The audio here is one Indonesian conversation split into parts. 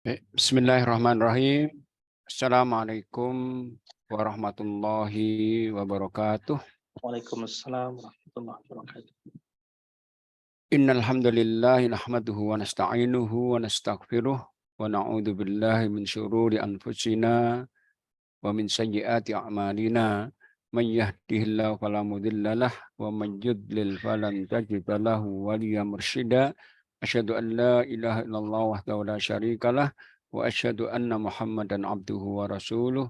Bismillahirrahmanirrahim. Assalamualaikum warahmatullahi wabarakatuh. Waalaikumsalam warahmatullahi wabarakatuh. Innal hamdalillah nahmaduhu wa nasta'inuhu wa nastaghfiruh wa na'udzu billahi min syururi anfusina wa min sayyiati a'malina. Man yahdihillahu fala mudhillalah wa man yudlil falan tajida lahu waliyyan mursyida. Asyhadu an la ilaha illallah wahdahu la syarikalah wa asyhadu anna Muhammadan abduhu wa rasuluh.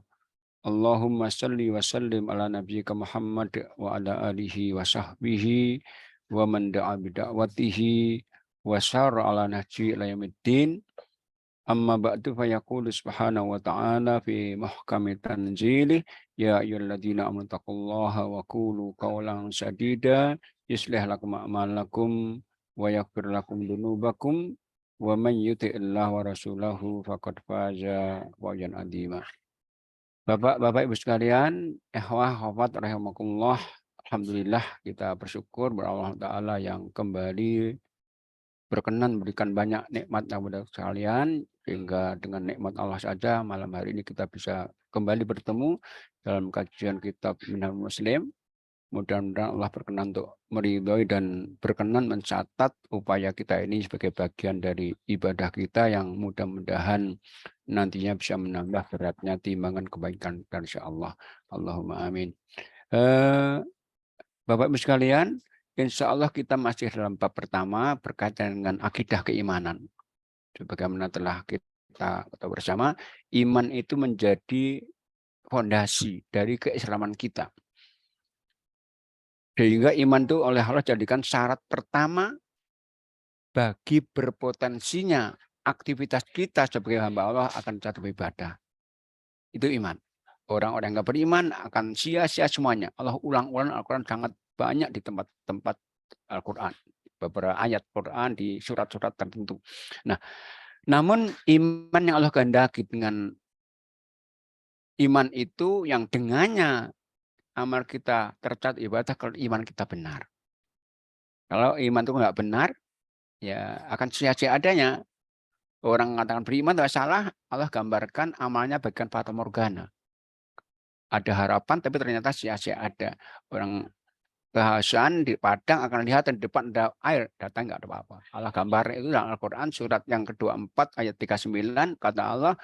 Allahumma salli wa sallim ala nabiyyika Muhammad wa ala alihi wa sahbihi wa man da'a bida'watihi wa syara ala nahji ila yaumiddin. Amma ba'du fa yaqulu subhanahu wa ta'ala fi muhkami tanzilih ya ayyuhalladzina amanu taqullaha wa qulu qawlan sadida yuslih lakum a'malakum wa yaghfir lakum dzunubakum wa man yuti'illaha wa rasulahu faqad faza fawzan 'azima. Bapak-bapak Ibu sekalian, ikhwah akhwat rahimakumullah, alhamdulillah kita bersyukur kepada Allah Ta'ala yang kembali berkenan memberikan banyak nikmat kepada sekalian, sehingga dengan nikmat Allah saja malam hari ini kita bisa kembali bertemu dalam kajian kitab Minhajul Muslim. Mudah-mudahan Allah berkenan untuk meridhoi dan berkenan mencatat upaya kita ini sebagai bagian dari ibadah kita yang mudah-mudahan nantinya bisa menambah beratnya timbangan kebaikan insya Allah. Allahumma amin. Bapak Ibu sekalian, insya Allah kita masih dalam bab pertama berkaitan dengan akidah keimanan. Sebagaimana telah kita ketahui bersama, iman itu menjadi fondasi dari keislaman kita. Sehingga iman itu oleh Allah jadikan syarat pertama bagi berpotensinya aktivitas kita sebagai hamba Allah akan jatuh ibadah. Itu iman. Orang-orang yang nggak beriman akan sia-sia semuanya. Allah ulang-ulang Al-Quran sangat banyak di tempat-tempat Al-Quran. Beberapa ayat Quran di surat-surat tertentu. Nah, namun iman yang Allah kehendaki dengan iman itu yang dengannya amal kita tercatat ibadah kalau iman kita benar. Kalau iman itu nggak benar, ya akan sia-sia adanya. Orang mengatakan beriman tidak salah, Allah gambarkan amalnya bagikan fata morgana. Ada harapan tapi ternyata sia-sia ada. Orang kehausan di padang akan lihat di depan ada air, datang nggak ada apa-apa. Allah gambar itu dalam Al-Quran surat yang ke-24 ayat 39 kata Allah,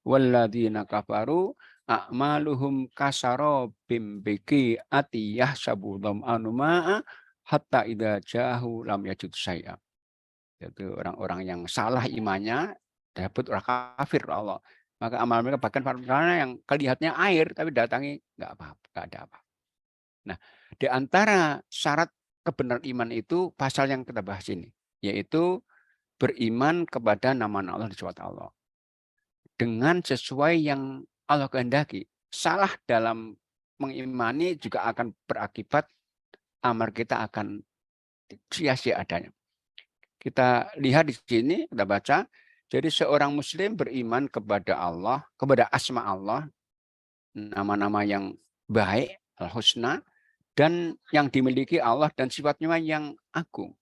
walladzina kafaru a'maluhum kasarobim biki atiyah sabudom anuma'a hatta idza jahu lam yajud syai'a. Itu orang-orang yang salah imannya disebut orang kafir Allah. Maka amal mereka bahkan karena yang kelihatannya air tapi datangi nggak apa-apa, nggak ada apa. Nah, di antara syarat kebenaran iman itu pasal yang kita bahas ini, yaitu beriman kepada nama Allah di suatu Allah dengan sesuai yang Allah kehendaki. Salah dalam mengimani juga akan berakibat amal kita akan sia-sia adanya. Kita lihat di sini, kita baca. Jadi seorang muslim beriman kepada Allah, kepada asma Allah, nama-nama yang baik, al-husna, dan yang dimiliki Allah dan sifatnya yang agung.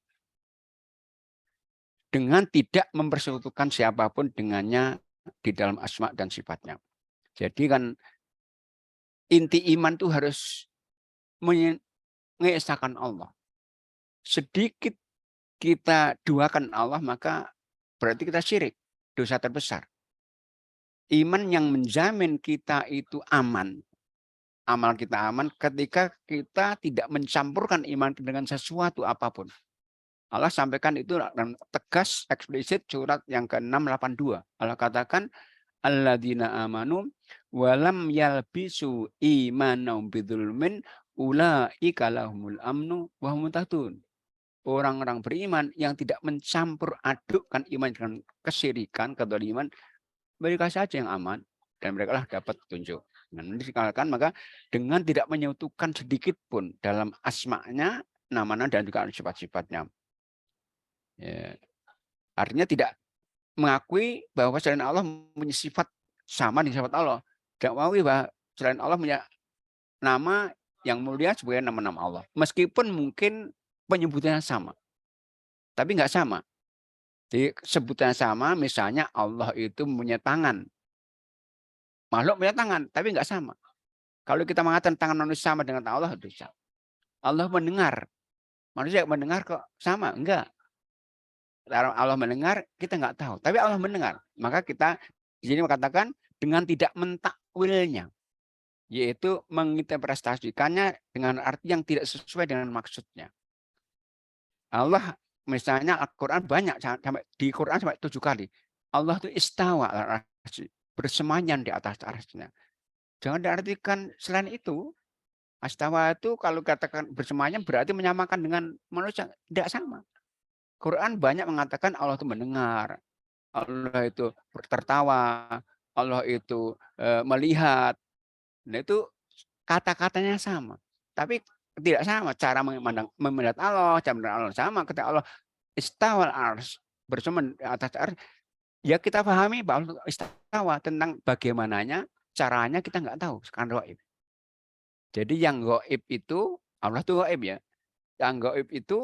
Dengan tidak mempersekutukan siapapun dengannya di dalam asma dan sifatnya. Jadi kan inti iman itu harus mengesahkan Allah. Sedikit kita duakan Allah, maka berarti kita syirik, dosa terbesar. Iman yang menjamin kita itu aman, amal kita aman ketika kita tidak mencampurkan iman dengan sesuatu apapun. Allah sampaikan itu dengan tegas, eksplisit surat yang ke-682. Allah katakan, alladzina amanu walam yalbisu imanahum bidzulmin ulaika lahumul amnu wa hum muhtadun. Orang-orang beriman yang tidak mencampur adukkan iman dengan kesyirikan, kedzaliman, mereka saja yang aman dan mereka lah dapat petunjuk. Nah, ini dikatakan maka dengan tidak menyatukan sedikit pun dalam asma'nya, nama-nama dan juga sifat-sifatnya. Ya. Artinya tidak mengakui bahwa selain Allah punya sifat sama dengan sifat Allah. Tidak mengakui bahwa selain Allah punya nama yang mulia sebagai nama-nama Allah. Meskipun mungkin penyebutannya sama. Tapi nggak sama. Jadi sebutannya sama, misalnya Allah itu punya tangan. Makhluk punya tangan, tapi nggak sama. Kalau kita mengatakan tangan manusia sama dengan tangan Allah, itu sama. Allah mendengar. Manusia mendengar kok sama? Enggak. Kalau Allah mendengar, kita nggak tahu. Tapi Allah mendengar. Maka kita di sini mengatakan dengan tidak mentakwilnya, yaitu menginterpretasikannya dengan arti yang tidak sesuai dengan maksudnya. Allah misalnya Al-Quran banyak, sampai di Quran sampai 7 kali. Allah itu istawa bersemayam di atas arasnya. Jangan diartikan selain itu. Astawa itu kalau katakan bersemayam berarti menyamakan dengan manusia. Tidak sama. Quran banyak mengatakan Allah itu mendengar, Allah itu tertawa, Allah itu melihat. Nah itu kata-katanya sama. Tapi tidak sama cara melihat Allah, cara melihat Allah sama. Ketika Allah istawal ars, bersama di atas ars, ya kita pahami bahwa istawa tentang bagaimananya, caranya kita nggak tahu. Sekarang gaib. Jadi yang gaib itu, Allah itu gaib ya. Yang gaib itu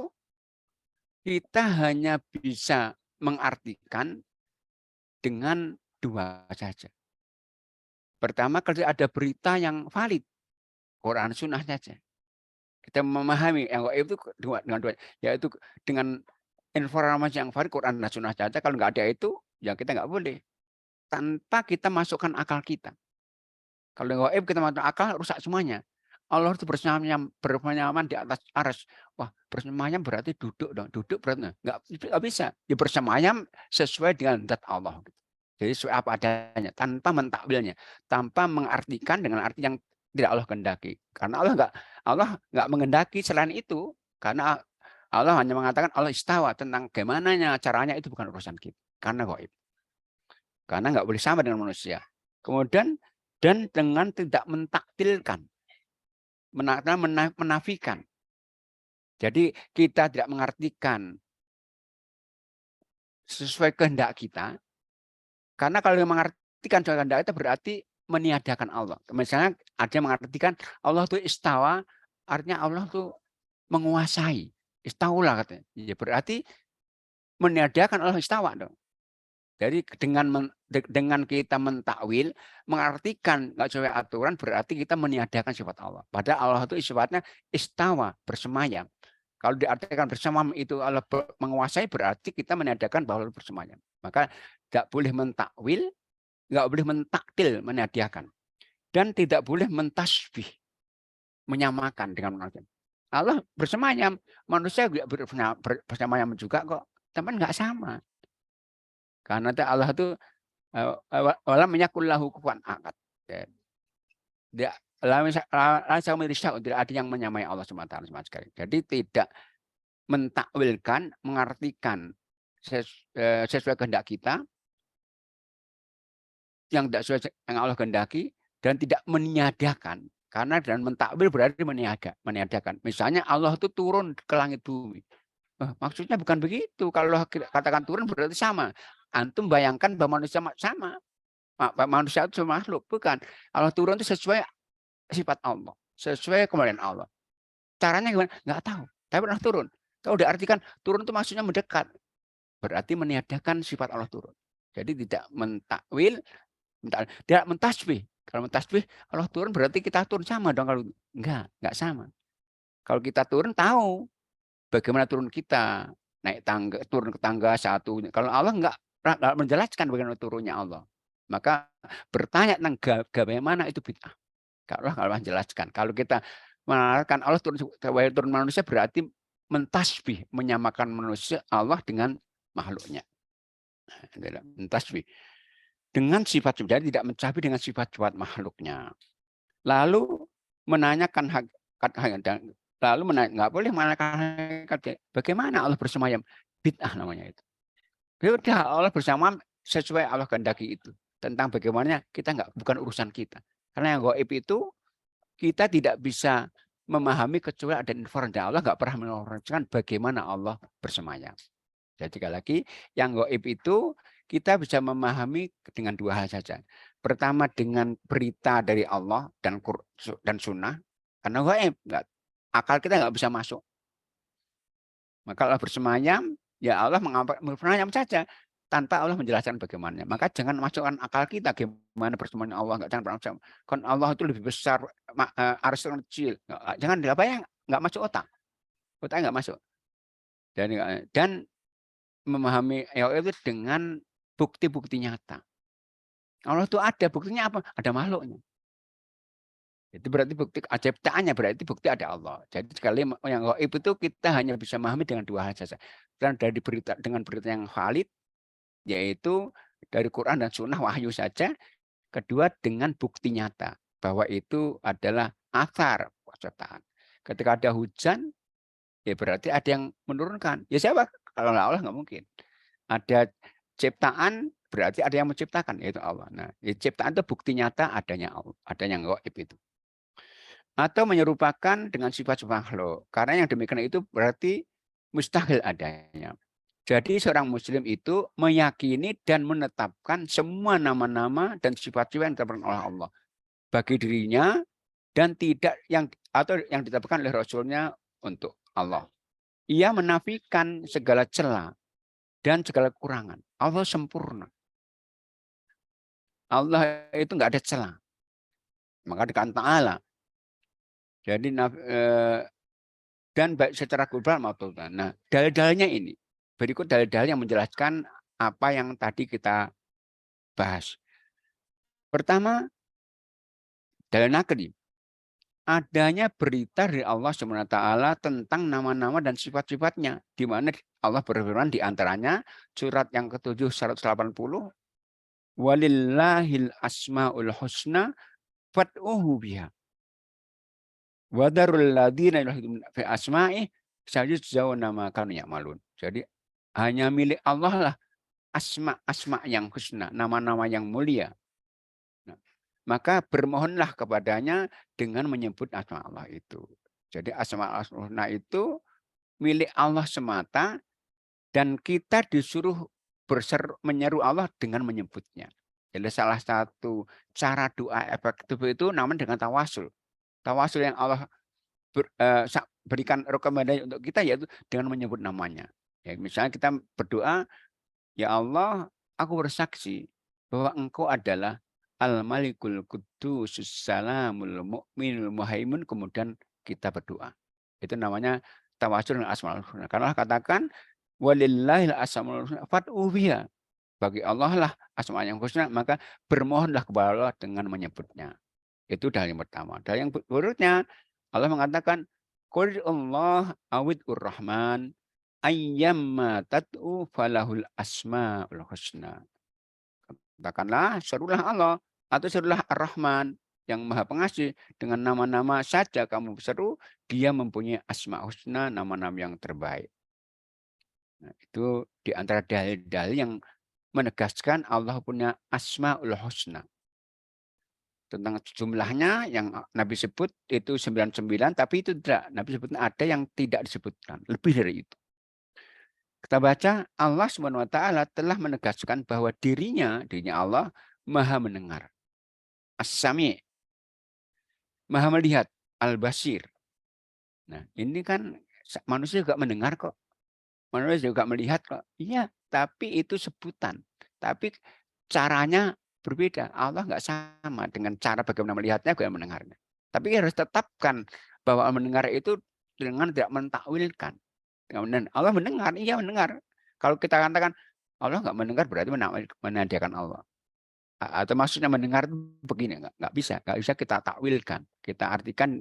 kita hanya bisa mengartikan dengan dua saja. Pertama, kalau ada berita yang valid, Quran Sunnah saja. Kita memahami yang gaib itu dengan dua, yaitu dengan informasi yang valid Quran dan Sunnah saja. Kalau nggak ada itu, ya kita nggak boleh. Tanpa kita masukkan akal kita. Kalau yang gaib kita masukkan akal, rusak semuanya. Allah itu bersemayam di atas arsy. Wah, bersemayam berarti duduk dong. Duduk berarti nggak bisa. Ya bersemayam sesuai dengan zat Allah. Jadi sesuai apa adanya, tanpa mentakwilnya, tanpa mengartikan dengan arti yang tidak Allah kehendaki. Karena Allah nggak menghendaki selain itu. Karena Allah hanya mengatakan Allah istawa, tentang bagaimananya caranya itu bukan urusan kita. Karena gaib. Karena nggak boleh sama dengan manusia. Kemudian dan dengan tidak mentaktilkan, menafikan. Jadi kita tidak mengartikan sesuai kehendak kita. Karena kalau mengartikan sesuai kehendak itu berarti meniadakan Allah. Misalnya ada yang mengartikan Allah itu istawa, artinya Allah itu menguasai. Istaulah katanya. Ya berarti meniadakan Allah istawa dong. Jadi dengan kita mentakwil, mengartikan nggak sesuai aturan, berarti kita meniadakan sifat Allah. Padahal Allah itu sifatnya istawa, bersemayam. Kalau diartikan bersemayam itu Allah menguasai, berarti kita meniadakan bahwa Allah bersemayam. Maka tidak boleh mentakwil, nggak boleh mentaktil, meniadakan. Dan tidak boleh mentasbih, menyamakan dengan manusia. Allah bersemayam, manusia bersemayam juga kok. Teman nggak sama. Karena Allah itu walam yakul lahu kufuwan ahad. Tidak ada yang menyamai Allah SWT sama sekali. Jadi tidak mentakwilkan, mengartikan sesuai kehendak kita yang tidak sesuai yang Allah kehendaki, dan tidak meniadakan. Karena dan mentakwil berarti meniadakan. Misalnya Allah itu turun ke langit bumi. Maksudnya bukan begitu. Kalau katakan turun berarti sama. Antum bayangkan bahwa manusia sama. Manusia itu makhluk. Bukan. Allah turun itu sesuai sifat Allah. Sesuai kemuliaan Allah. Caranya gimana? Nggak tahu. Tapi pernah turun. Kalau diartikan turun itu maksudnya mendekat. Berarti meniadakan sifat Allah turun. Jadi tidak mentakwil, tidak mentasbih. Kalau mentasbih, Allah turun berarti kita turun sama dong. Kalau enggak sama. Kalau kita turun tahu bagaimana turun kita, naik tangga, turun ke tangga satu. Kalau Allah enggak menjelaskan bagaimana turunnya Allah. Maka bertanya tentang bagaimana itu bid'ah. Kalau Allah menjelaskan. Kalau kita mengatakan Allah turun manusia berarti mentasbih, menyamakan manusia Allah dengan makhluknya. Mentasbih. Dengan sifat, jadi tidak mencapai dengan sifat-sifat makhluknya. Lalu menanyakan lalu nggak boleh menanyakan bagaimana Allah bersemayam, bid'ah namanya itu. Bid'ah Allah bersemayam sesuai Allah kehendaki itu. Tentang bagaimana kita bukan urusan kita. Karena yang gaib itu kita tidak bisa memahami kecuali ada informasi. Allah nggak pernah menginformasikan bagaimana Allah bersemayam. Jadi sekali lagi yang gaib itu kita bisa memahami dengan dua hal saja. Pertama dengan berita dari Allah dan sunnah. Karena gaib, akal kita nggak bisa masuk. Maka Allah bersemayam Ya Allah mengampuni saja tanpa Allah menjelaskan bagaimana. Maka jangan masukkan akal kita gimana pertemuan Allah, jangan pernah kan Allah itu lebih besar, arsy kecil. Jangan dibayang, nggak masuk otak. Otaknya nggak masuk. Dan memahami Allah itu dengan bukti-bukti nyata. Allah itu ada buktinya apa? Ada makhluknya. Itu berarti bukti ciptaannya, berarti bukti ada Allah. Jadi sekali yang gaib itu kita hanya bisa memahami dengan dua hal saja. Dan dari berita dengan berita yang valid, yaitu dari Quran dan Sunnah wahyu saja. Kedua dengan bukti nyata bahwa itu adalah athar ciptaan. Ketika ada hujan, ya berarti ada yang menurunkan. Ya siapa? Kalau Allah nggak mungkin. Ada ciptaan, berarti ada yang menciptakan, yaitu Allah. Nah, ya, ciptaan itu bukti nyata adanya Allah, adanya gaib itu. Atau menyerupakan dengan sifat-sifat makhluk. Karena yang demikian itu berarti mustahil adanya. Jadi seorang muslim itu meyakini dan menetapkan semua nama-nama dan sifat-sifat yang ditetapkan oleh Allah bagi dirinya dan tidak yang ditetapkan oleh Rasulnya untuk Allah. Ia menafikan segala celah dan segala kekurangan. Allah sempurna. Allah itu nggak ada celah. Maka dikatakan ta'ala. Jadi dan baik secara global maupun. Nah, dalil-dalilnya ini. Berikut dalil-dalil yang menjelaskan apa yang tadi kita bahas. Pertama, dalil nakli. Adanya berita dari Allah SWT tentang nama-nama dan sifat-sifatnya. Di mana Allah berfirman di antaranya surat yang ke-7 180. Walillahil asma'ul husna fad'uhu biha. Wadarul ladina fi asma'i sayujzauna ma kanu ya'malun. Jadi hanya milik Allah lah asma yang husna, nama-nama yang mulia. Nah, maka bermohonlah kepadanya dengan menyebut asma Allah itu. Jadi asma husna itu milik Allah semata dan kita disuruh menyeru Allah dengan menyebutnya. Jadi salah satu cara doa efektif itu namanya dengan tawasul. Tawasul yang Allah berikan rekomendasi untuk kita yaitu dengan menyebut namanya. Ya, misalnya kita berdoa, ya Allah, aku bersaksi bahwa Engkau adalah Al-Malikul Quddus Salamul Mu'minul Muhaimin, kemudian kita berdoa. Itu namanya tawasul dengan asmaul husna. Karena Allah katakan walillahil asmaul husna fad'u biha. Bagi Allah lah asma yang husna, maka bermohonlah kepada Allah dengan menyebutnya. Itu dalil yang pertama. Dalil yang berikutnya, Allah mengatakan, Qul Allah awid'ur rahman ayyamma tad'u falahul asma'ul husna. Katakanlah, serulah Allah atau serulah Ar-Rahman yang Maha Pengasih, dengan nama-nama saja kamu seru, dia mempunyai asma husna, nama-nama yang terbaik. Nah, itu di antara dalil-dalil yang menegaskan Allah punya asmaul husna. Tentang jumlahnya yang Nabi sebut itu 99, tapi itu tidak. Nabi sebutnya ada yang tidak disebutkan, lebih dari itu. Kita baca Allah SWT telah menegaskan bahwa dirinya Allah Maha mendengar, As-Sami, Maha melihat, Al-Basir. Nah, ini kan manusia juga mendengar kok. Manusia juga melihat kok. Iya, tapi itu sebutan. Tapi caranya berbeda. Allah nggak sama dengan cara bagaimana melihatnya, bagaimana mendengarnya. Tapi harus tetapkan bahwa mendengar itu dengan tidak mentakwilkan. Kemudian Allah mendengar, iya mendengar. Kalau kita katakan Allah nggak mendengar berarti menandakan Allah. Atau maksudnya mendengar itu begini, nggak bisa kita takwilkan. Kita artikan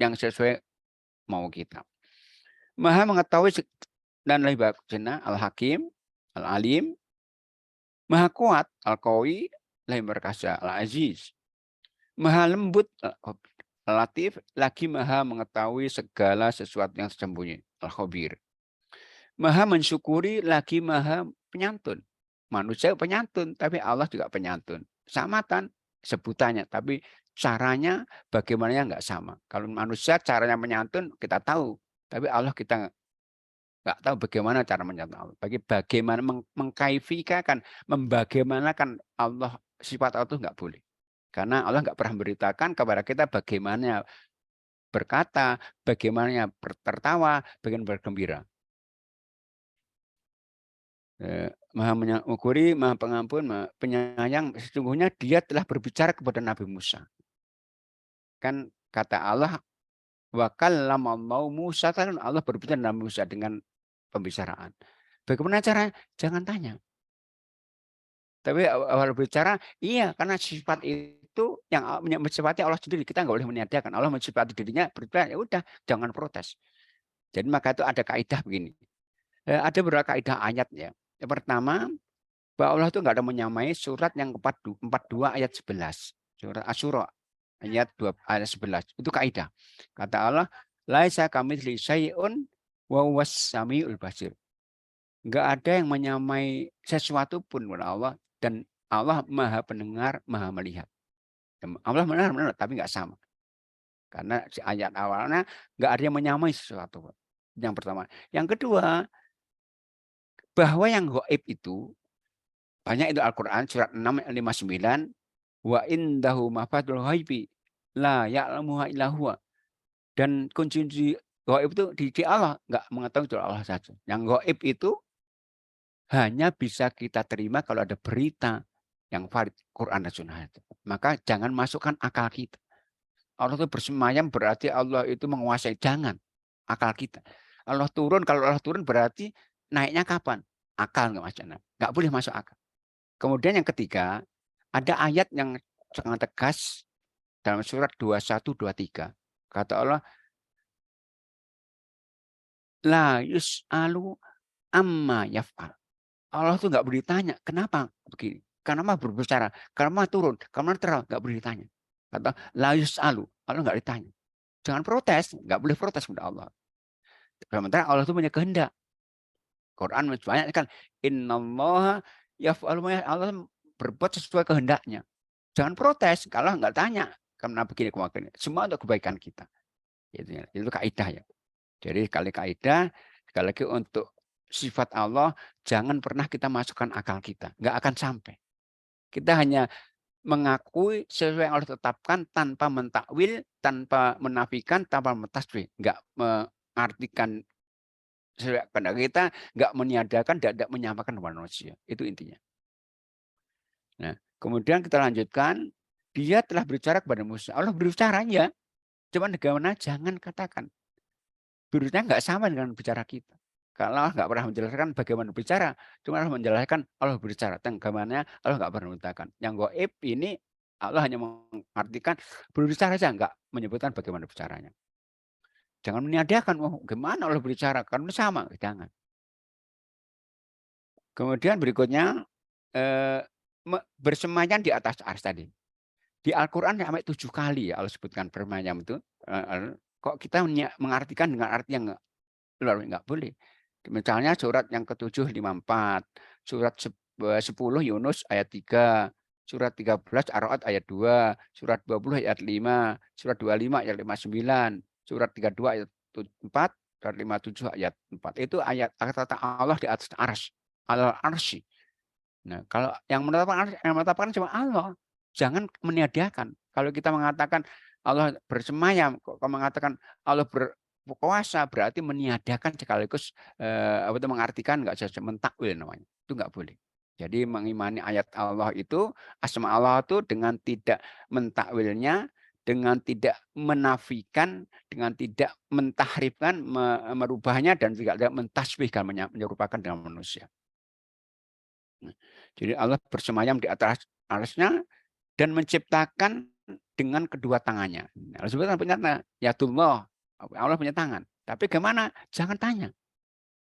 yang sesuai mau kita. Maha mengetahui dan lebih baik Al-Hakim, Al-Alim, Maha kuat, Al-Qawi, lebih berkasa, Al-Aziz. Maha lembut, Al-Latif, lagi maha mengetahui segala sesuatu yang tersembunyi, Al-Khabir. Maha mensyukuri, lagi maha penyantun. Manusia penyantun, tapi Allah juga penyantun. Samatan sebutannya, tapi caranya bagaimana nggak sama. Kalau manusia caranya menyantun kita tahu, tapi Allah kita nggak tahu bagaimana cara menyantun Allah. Bagaimana mengkaifikakan, membagaimanakan Allah, sifat Allah itu nggak boleh. Karena Allah nggak pernah memberitakan kepada kita bagaimana berkata, bagaimana tertawa, bagaimana bergembira. Maha mengukuri, Maha Pengampun, Maha Penyayang. Sesungguhnya Dia telah berbicara kepada Nabi Musa. Kan kata Allah, wa kallamallahu Musa, kan Allah berbicara dengan Musa dengan pembicaraan. Bagaimana caranya? Jangan tanya. Tapi awal bicara, iya, karena sifat itu yang mensifati Allah sendiri. Kita nggak boleh meniadakan. Allah mensifati dirinya, berbicara, ya udah, jangan protes. Jadi maka itu ada kaidah begini. Ada beberapa kaidah ayat ya. Yang pertama, bahwa Allah itu nggak ada menyamai surat yang 42 ayat 11. Surat Asyura ayat 2 ayat 11. Itu kaidah. Kata Allah, laisa kamitsli syai'un wa huwas samiul basir. Enggak ada yang menyamai sesuatu pun kepada Allah, dan Allah Maha Pendengar, Maha Melihat. Allah mendengar, tapi enggak sama. Karena si ayat awalnya enggak ada yang menyamai sesuatu. Yang pertama. Yang kedua, bahwa yang gaib itu banyak, itu Al-Qur'an surat 6 ayat 59, wa indahu mafatul ghaibi la ya'lamuha illa huwa. Dan kunci gaib itu di Allah, enggak mengetahui kecuali Allah saja. Yang gaib itu hanya bisa kita terima kalau ada berita yang valid, Quran dan Sunnah itu. Maka jangan masukkan akal kita. Allah itu bersemayam berarti Allah itu menguasai. Jangan akal kita. Allah turun, kalau Allah turun berarti naiknya kapan? Akal nggak masuk. Nggak boleh masuk akal. Kemudian yang ketiga, ada ayat yang sangat tegas dalam surat 21, 23. Kata Allah, la yus'alu amma yaf'al. Allah tuh nggak boleh ditanya, kenapa begini? Kenapa berbicara? Kenapa turun? Kenapa terang? Nggak boleh ditanya. Kata la yus'alu, Allah nggak ditanya. Jangan protes, nggak boleh protes kepada Allah. Sementara Allah itu punya kehendak. Quran banyak kan, innallaha yaf'alu ma Allah berbuat sesuai kehendaknya. Jangan protes, kalau nggak tanya, karena begini kemarin. Semua untuk kebaikan kita. Itu kaidah ya. Jadi sekali kaidah, sekali lagi untuk sifat Allah, jangan pernah kita masukkan akal kita. Nggak akan sampai. Kita hanya mengakui sesuai yang Allah tetapkan tanpa mentakwil, tanpa menafikan, tanpa mentasbih. Nggak mengartikan sesuai kehendak kita, nggak meniadakan, tidak menyamakan manusia. Itu intinya. Nah, kemudian kita lanjutkan, dia telah berbicara kepada Musa. Allah berbicara ya, cuman bagaimana jangan katakan. Berbicara nggak sama dengan bicara kita. Kalau Allah nggak pernah menjelaskan bagaimana bicara, cuma Allah menjelaskan Allah berbicara. Bagaimana Allah nggak pernah menjelaskan. Yang gaib ini Allah hanya mengartikan berbicara saja, nggak menyebutkan bagaimana bicaranya. Jangan meniadakan, oh gimana Allah berbicara, karena sama, jangan. Kemudian berikutnya, bersemayam di atas ars tadi. Di Al-Quran sampai 7 kali ya Allah sebutkan bersemayam itu. Kok kita mengartikan dengan arti yang nggak boleh. Misalnya surat yang ke-754, surat 10 Yunus ayat 3, surat 13 Ar-Ra'd ayat 2, surat 20 ayat 5, surat 25 ayat 59, surat 32 ayat 4, surat 57 ayat 4. Itu ayat kata Allah di atas arsy, al-arsy. Nah, kalau yang menetapkan cuma Allah. Jangan meniadakan. Kalau kita mengatakan Allah bersemayam, kok mengatakan Allah berkuasa, berarti meniadakan sekaligus mengartikan, nggak sesuai, mentakwil namanya. Itu nggak boleh. Jadi mengimani ayat Allah itu, asma Allah itu dengan tidak mentakwilnya, dengan tidak menafikan, dengan tidak mentahrifkan, merubahnya, dan juga tidak mentasbihkan, menyerupakan dengan manusia. Jadi Allah bersemayam di atas arsy-Nya dan menciptakan dengan kedua tangannya. Allah sebutkan punya yadullah, Allah punya tangan. Tapi gimana? Jangan tanya.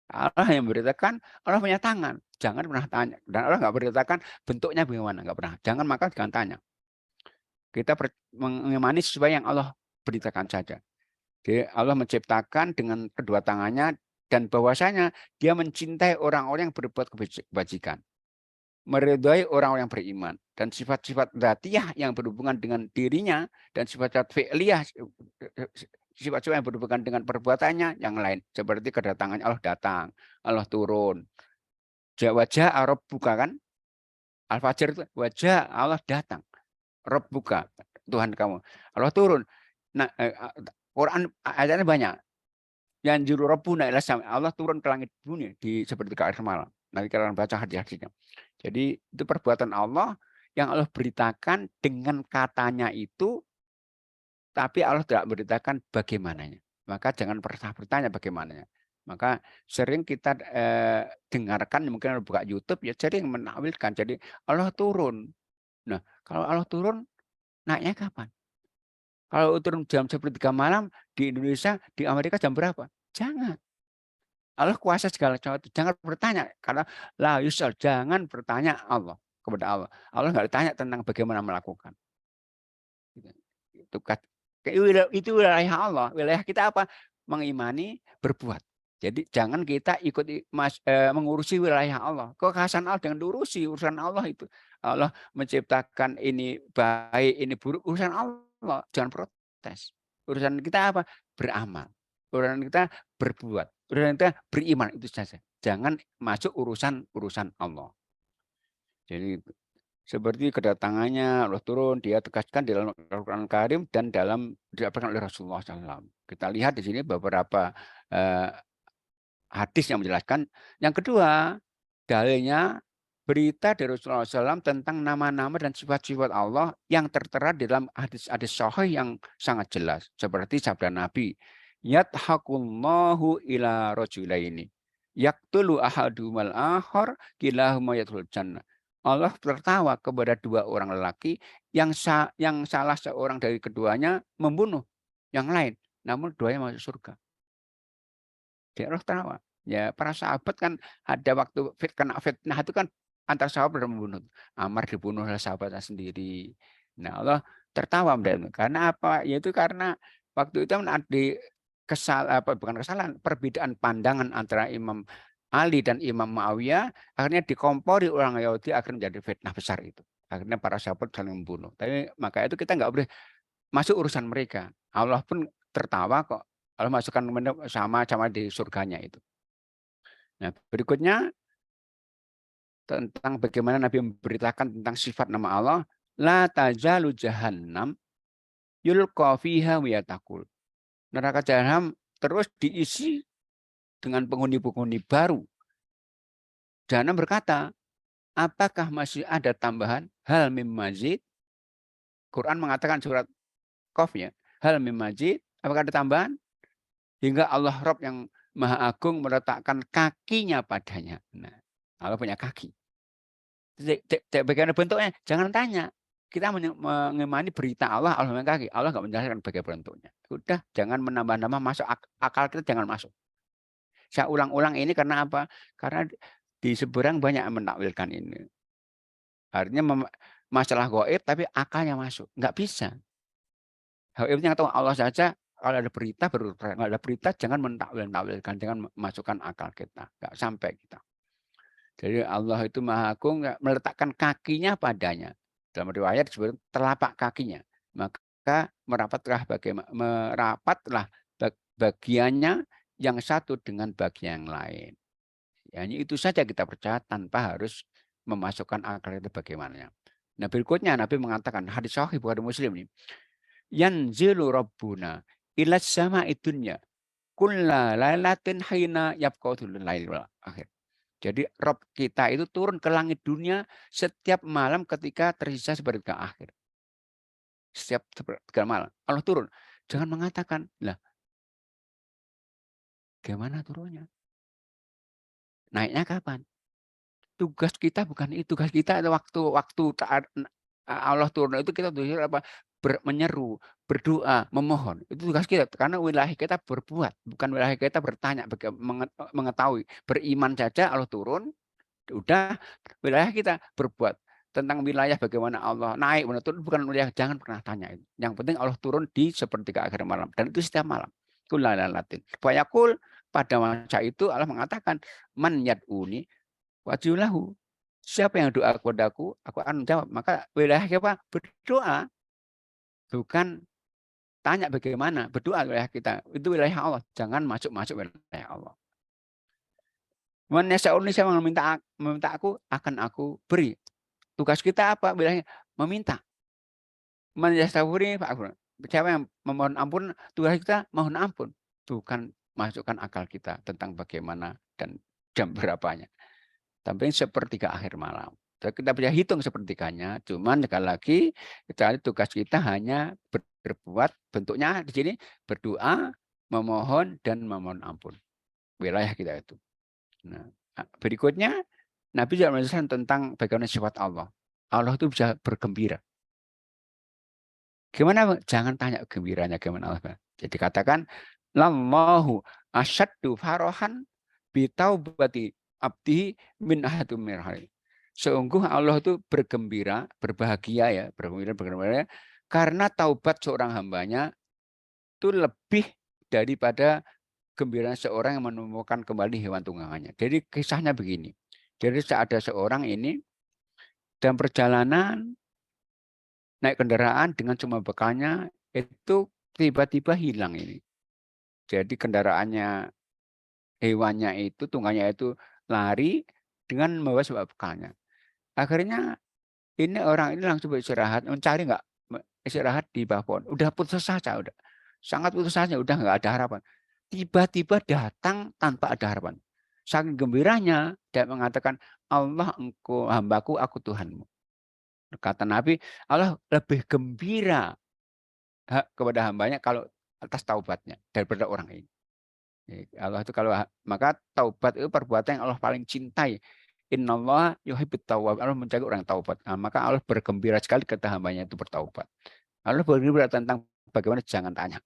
Allah yang memberitakan Allah punya tangan. Jangan pernah tanya. Dan Allah nggak beritakan bentuknya bagaimana, nggak pernah. Jangan, maka jangan tanya. Kita mengimani sesuai yang Allah beritakan saja. Jadi Allah menciptakan dengan kedua tangannya, dan bahwasanya Dia mencintai orang-orang yang berbuat kebajikan, meridhai orang-orang yang beriman, dan sifat-sifat dzatiyah yang berhubungan dengan dirinya, dan sifat-sifat fi'liyah, sifat-sifat yang berhubungan dengan perbuatannya yang lain, seperti kedatangan Allah datang, Allah turun. Wajah Arab buka kan, Al-Fajr itu wajah Allah datang, Rob buka, Tuhan kamu, Allah turun. Nah, Quran ayatnya banyak. Yanzilu rabbuna ila sama. Allah turun ke langit bumi di seperti air semalam. Nanti kalian baca hadis-hadisnya. Jadi itu perbuatan Allah yang Allah beritakan dengan katanya itu, tapi Allah tidak beritakan bagaimananya. Maka jangan pernah bertanya bagaimananya. Maka sering kita dengarkan, mungkin buka YouTube ya sering menakwilkan. Jadi Allah turun. Nah, kalau Allah turun, naiknya kapan? Kalau turun jam 1:03 malam di Indonesia, di Amerika jam berapa? Jangan. Allah kuasa segala sesuatu. Jangan bertanya karena la yusal, jangan bertanya Allah kepada Allah. Allah nggak ditanya tentang bagaimana melakukan. Gitu. Itu wilayah Allah. Wilayah kita apa? Mengimani, berbuat. Jadi jangan kita ikuti mengurusi wilayah Allah. Kekhasan Allah jangan diurusi, urusan Allah itu. Allah menciptakan ini baik, ini buruk, urusan Allah. Jangan protes. Urusan kita apa? Beramal. Urusan kita berbuat. Urusan kita beriman, itu saja. Jangan masuk urusan Allah. Jadi seperti kedatangannya Allah turun, dia tegaskan di dalam Al-Quran Karim dan didapatkan oleh Rasulullah SAW. Kita lihat di sini beberapa hadis yang menjelaskan. Yang kedua, dalilnya berita dari Rasulullah SAW tentang nama-nama dan sifat-sifat Allah yang tertera di dalam hadis-hadis sahih yang sangat jelas. Seperti sabda Nabi, Yadhakullahu ila rajulaini yaktulu ahadumal akhar kilahuma yadkhul jannah. Allah tertawa kepada dua orang lelaki yang salah seorang dari keduanya membunuh yang lain, namun duanya masuk surga. Dia Allah tertawa. Ya, para sahabat kan ada waktu kena fitnah itu kan antar sahabat membunuh. Ammar dibunuh oleh sahabatnya sendiri. Nah, Allah tertawa karena apa? Yaitu karena waktu itu bukan kesalahan, perbedaan pandangan antara Imam Ali dan Imam Muawiyah akhirnya dikompori orang Yahudi akhirnya menjadi fitnah besar itu. Akhirnya para sahabat saling membunuh. Tapi maka itu kita nggak boleh masuk urusan mereka. Allah pun tertawa kok. Allah masukkan sama-sama di surganya itu. Nah, berikutnya tentang bagaimana Nabi memberitakan tentang sifat nama Allah, la tazalu jahannam yulqa fiha wa yatakul. Neraka jahanam terus diisi dengan penghuni-penghuni baru. Jahanam berkata, apakah masih ada tambahan? Hal mim mazid. Quran mengatakan surat Qaf ya. Hal mim mazid. Apakah ada tambahan? Hingga Allah Rabb yang Maha Agung meletakkan kakinya padanya. Nah, Allah punya kaki. Bagaimana bentuknya? Jangan tanya. Kita mengimani berita Allah, Allah punya kaki. Allah nggak menjelaskan bagaimana bentuknya. Udah, jangan menambah-nambah masuk akal kita, jangan masuk. Saya ulang-ulang ini karena apa? Karena di seberang banyak yang menakwilkan ini. Artinya masalah gaib tapi akalnya masuk. Nggak bisa. Gaibnya tahu Allah saja. Kalau ada berita baru, kalau ada berita jangan menakwilkan, jangan masukkan akal kita. Nggak sampai kita. Jadi Allah itu Maha Agung meletakkan kakinya padanya. Dalam riwayat disebut telapak kakinya. Maka merapatlah bagiannya yang satu dengan bagian yang lain. Ya, itu saja kita percaya tanpa harus memasukkan akal itu bagaimana. Nah, berikutnya Nabi mengatakan hadis sahih Bukhari Muslim ini. Yanzilu rabbuna ila sama'i dunya kulla lailatin hina yabqatul lailul akhir. Jadi Rob kita itu turun ke langit dunia setiap malam ketika tersisa sepertiga akhir. Setiap sepertiga malam Allah turun. Jangan mengatakan, lah gimana turunnya? Naiknya kapan? Tugas kita bukan itu. Tugas kita ada waktu Allah turun itu kita apa? Menyeru, berdoa, memohon. Itu tugas kita. Karena wilayah kita berbuat, bukan wilayah kita bertanya, mengetahui. Beriman saja Allah turun. Udah wilayah kita berbuat tentang wilayah bagaimana Allah naik turun bukan wilayah, jangan pernah tanya itu. Yang penting Allah turun di sepertiga akhir malam dan itu setiap malam. Kulalalatin. Bayakul pada masa itu Allah mengatakan man yad'uni wajulahu. Siapa yang doa kepadaku, aku akan jawab. Maka wilayah kita berdoa, bukan tanya bagaimana, berdoa wilayah kita. Itu wilayah Allah, jangan masuk-masuk wilayah Allah. Siapa yang meminta aku, akan aku beri. Tugas kita apa? Bilangnya meminta. Siapa yang memohon ampun, tugas kita mohon ampun. Bukan masukkan akal kita tentang bagaimana dan jam berapanya. Tapi sepertiga akhir malam. Kita bisa hitung sepertiganya, cuman sekali lagi tugas kita hanya berbuat, bentuknya di sini berdoa, memohon dan memohon ampun. Wilayah kita itu. Nah, berikutnya Nabi juga menjelaskan tentang bagaimana sifat Allah. Allah itu bisa bergembira. Gimana? Jangan tanya gembiranya gimana Allah. Jadi katakan lallahu asyaddu farohan bitaubati abdi min ahadum mirhali. Sungguh Allah itu bergembira, berbahagia ya, bergembira karena taubat seorang hambanya itu lebih daripada gembira seorang yang menemukan kembali hewan tunggangannya. Jadi kisahnya begini. Jadi ada seorang ini dalam perjalanan naik kendaraan dengan cuma bekalnya itu tiba-tiba hilang ini. Jadi kendaraannya, hewannya itu, tunggannya itu lari dengan membawa sebuah bekalnya. Akhirnya ini orang ini langsung beristirahat, mencari nggak istirahat di bawah pohon. Udah putus asa, udah sangat putus asa, udah nggak ada harapan. Tiba-tiba datang tanpa ada harapan. Saking gembiranya dia mengatakan, Allah engkau hambaku, aku Tuhanmu. Kata Nabi, Allah lebih gembira kepada hambanya kalau atas taubatnya daripada orang ini. Allah itu kalau maka taubat itu perbuatan yang Allah paling cintai. Innallaha yuhibbut tawwab. Allah mencari orang taubat. Nah, maka Allah bergembira sekali ketika hambanya itu bertaubat. Allah bergembira tentang bagaimana jangan tanya.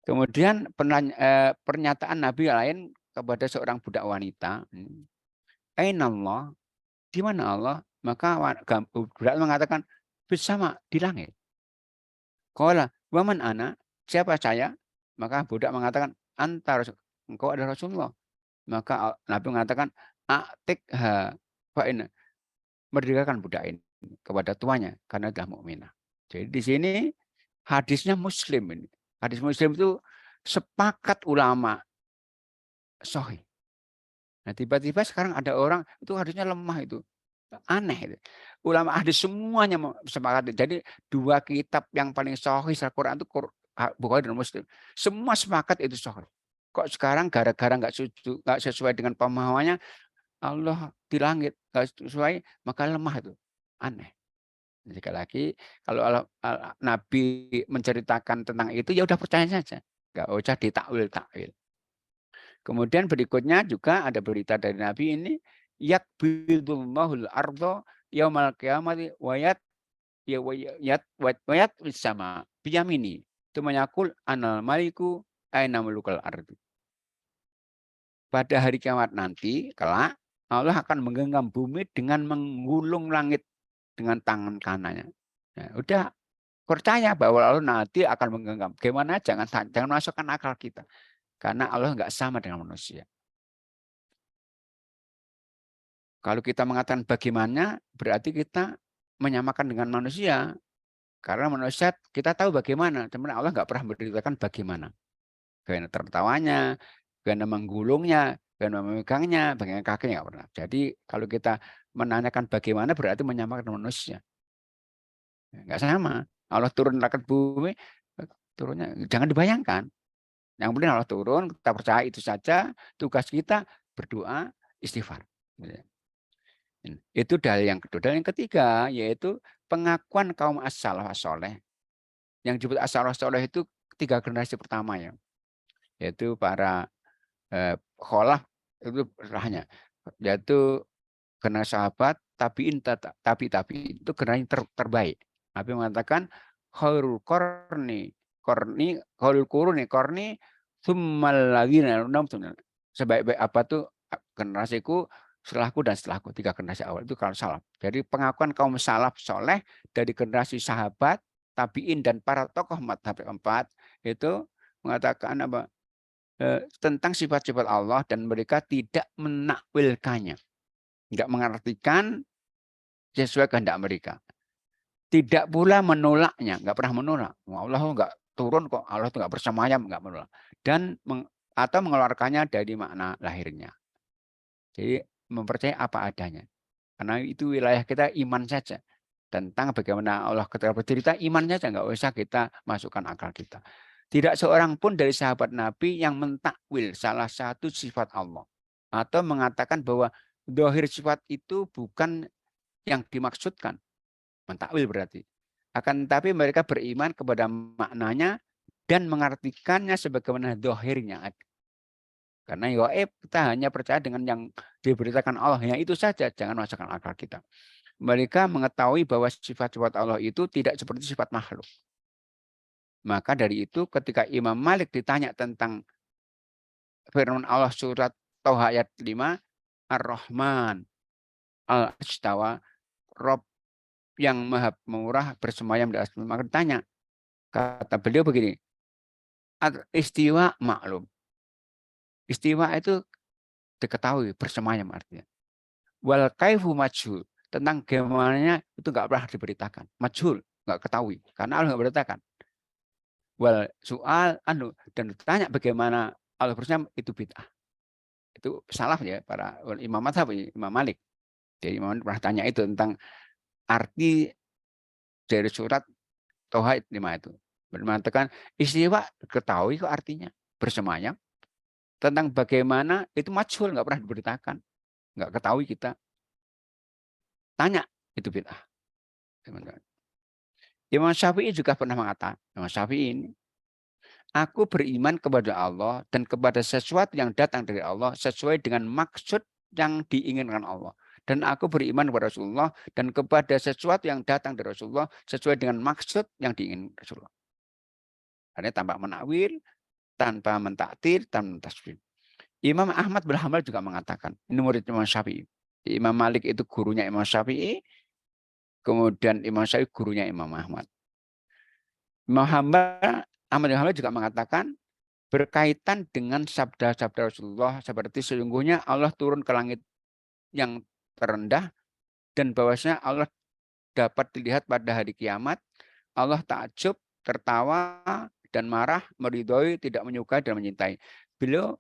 Kemudian pernyataan Nabi lain kepada seorang budak wanita, Ainallah, di mana Allah? Maka budak mengatakan bersama di langit. Qala waman ana, siapa saya? Maka budak mengatakan anta engkau adalah Rasulullah. Maka Nabi mengatakan atikha fa inna, merdekakan budak ini kepada tuanya karena sudah mukminah. Jadi di sini hadisnya Muslim ini. Hadis Muslim itu sepakat ulama sahih. Nah, tiba-tiba sekarang ada orang itu hadisnya lemah itu. Aneh itu. Ulama hadis semuanya sepakat. Jadi dua kitab yang paling sahih Al-Qur'an itu Bukhari dan Muslim. Semua sepakat itu sahih. Kok sekarang gara-gara nggak sesuai dengan pemahamannya Allah di langit nggak sesuai maka lemah itu. Aneh. Sekali lagi kalau Nabi menceritakan tentang itu ya udah percaya saja. Nggak usah ditakwil-takwil. Kemudian berikutnya juga ada berita dari Nabi ini yakbidullahul ardo yaumal qiyamati wayat ya wayat sama biyamini itu menyakul anal maliku aina mulukal ardi. Pada hari kiamat nanti kelak Allah akan menggenggam bumi dengan menggulung langit dengan tangan kanannya. Nah, udah percaya bahwa Allah nanti akan menggenggam. Gimana? Jangan masukkan akal kita. Karena Allah nggak sama dengan manusia. Kalau kita mengatakan bagaimana, berarti kita menyamakan dengan manusia. Karena manusia kita tahu bagaimana, teman Allah nggak pernah memberitakan bagaimana. Bagaimana tertawanya, bagaimana menggulungnya, bagaimana memegangnya, bagaimana kakinya nggak pernah. Jadi kalau kita menanyakan bagaimana, berarti menyamakan manusia. Nggak sama. Allah turun ke bumi, turunnya jangan dibayangkan. Yang penting Allah turun, kita percaya itu saja. Tugas kita berdoa, istighfar. Itu dalil yang kedua. Dalil yang ketiga yaitu pengakuan kaum as-salaf as-soleh. Yang disebut as-salaf as-soleh itu 3 generasi pertama ya. Yaitu para kholaf itu rahnya. Yaitu generasi sahabat, tabiin, tabi itu generasi terbaik. Nabi mengatakan khairul korni khairul korni tsummal ladzina sebaik-baik apa tuh generasiku setelahku dan setelahku 3 generasi awal itu kalau salaf. Jadi pengakuan kaum salaf soleh dari generasi sahabat, tabiin dan para tokoh mazhab 4 itu mengatakan apa? Tentang sifat-sifat Allah dan mereka tidak menakwilkannya. Tidak mengartikan sesuai kehendak mereka. Tidak pula menolaknya, nggak pernah menolak. Allah nggak turun kok, Allah itu nggak bersemayam, nggak menolak. Dan atau mengeluarkannya dari makna lahirnya. Jadi mempercayai apa adanya. Karena itu wilayah kita iman saja. Tentang bagaimana Allah ketika bercerita, iman saja, nggak usah kita masukkan akal kita. Tidak seorang pun dari sahabat Nabi yang mentakwil salah satu sifat Allah. Atau mengatakan bahwa zahir sifat itu bukan yang dimaksudkan. Mentakwil berarti. Akan tetapi mereka beriman kepada maknanya dan mengartikannya sebagaimana zahirnya. Karena gaib kita hanya percaya dengan yang diberitakan Allah. Yang itu saja, jangan masukkan akal kita. Mereka mengetahui bahwa sifat-sifat Allah itu tidak seperti sifat makhluk. Maka dari itu ketika Imam Malik ditanya tentang firman Allah surat Thaha ayat 5, Ar-Rahman al-Istawa, Rob yang maha murah bersemayam di atas. Maka ditanya, kata beliau begini, istiwa maklum. Istiwa itu diketahui, bersemayam artinya. Wal kaifu majhul, tentang gimana itu nggak pernah diberitakan. Majhul, nggak ketahui, karena Allah nggak beritakan. Wal soal dan ditanya bagaimana Allah bersemayam itu bid'ah. Itu salah ya para imam mazhab, Imam Malik. Jadi Imam Malik pernah tanya itu tentang arti dari surat Thaha 5 itu. Mengatakan istiwa ketahui kok artinya bersemayam. Tentang bagaimana itu majhul, nggak pernah diberitakan. Nggak ketahui kita. Tanya, itu bid'ah. Imam Syafi'i juga pernah mengatakan, Imam Syafi'i ini, aku beriman kepada Allah dan kepada sesuatu yang datang dari Allah sesuai dengan maksud yang diinginkan Allah. Dan aku beriman kepada Rasulullah dan kepada sesuatu yang datang dari Rasulullah sesuai dengan maksud yang diinginkan Rasulullah. Artinya tanpa menakwil, tanpa mentakdir, tanpa mentasbih. Imam Ahmad bin Hanbal juga mengatakan, ini murid Imam Syafi'i. Imam Malik itu gurunya Imam Syafi'i, kemudian Imam Syafi'i gurunya Imam Ahmad. Imam Ahmad bin Hanbal juga mengatakan, berkaitan dengan sabda-sabda Rasulullah seperti sesungguhnya Allah turun ke langit yang terendah dan bahwasanya Allah dapat dilihat pada hari kiamat. Allah takjub, tertawa dan marah, meridhoi, tidak menyukai dan mencintai. Beliau